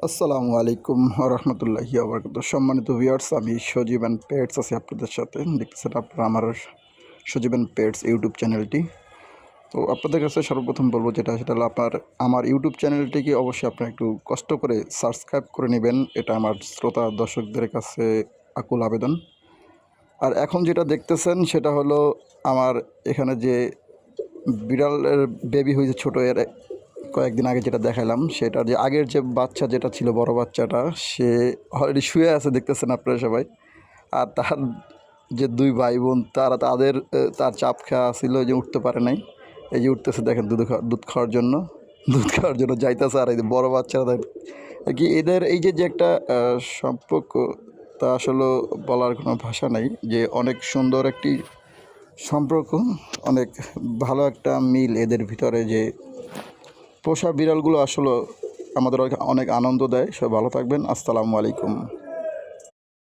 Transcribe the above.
আসসালামু আলাইকুম রহমতুল্লাহি আবরাকাতুহু। সম্মানিত ভিউয়ার্স, আমি সজীব অ্যান্ড পেটস আছি আপনাদের সাথে। দেখতেছেন আপনারা আমার সজীব অ্যান্ড পেটস ইউটিউব চ্যানেলটি। তো আপনাদের কাছে সর্বপ্রথম বলবো সেটা হলো আমার ইউটিউব চ্যানেলটিকে অবশ্যই আপনারা একটু কষ্ট করে সাবস্ক্রাইব করে নেবেন। এটা আমার শ্রোতা দর্শকদের কাছে আকুল আবেদন। আর এখন যেটা দেখতেছেন সেটা হলো আমার এখানে যে বিড়ালের বেবি হয়েছে ছোটো, এর কয়েকদিন আগে যেটা দেখালাম, সেটার যে আগের যে বাচ্চা যেটা ছিল, বড় বাচ্চাটা, সে অলরেডি শুয়ে আছে, দেখতেছেন আপনারা সবাই। আর তার যে দুই ভাই বোন, তার চাপ খাওয়া ছিল, যে উঠতে পারে নাই। এই যে উঠতেছে, দেখেন, দুধ খাওয়ার জন্য যাইতেছে। আর এই যে বড় বাচ্চারা আর কি, এদের এই যে একটা সম্পর্ক, তা আসলে বলার কোনো ভাষা নাই। যে অনেক সুন্দর একটি সম্পর্ক, অনেক ভালো একটা মিল এদের ভিতরে। যে পোষা বিড়ালগুলো আসলে আমাদের অনেক আনন্দ দেয়। সবাই ভালো থাকবেন। আসসালামু আলাইকুম।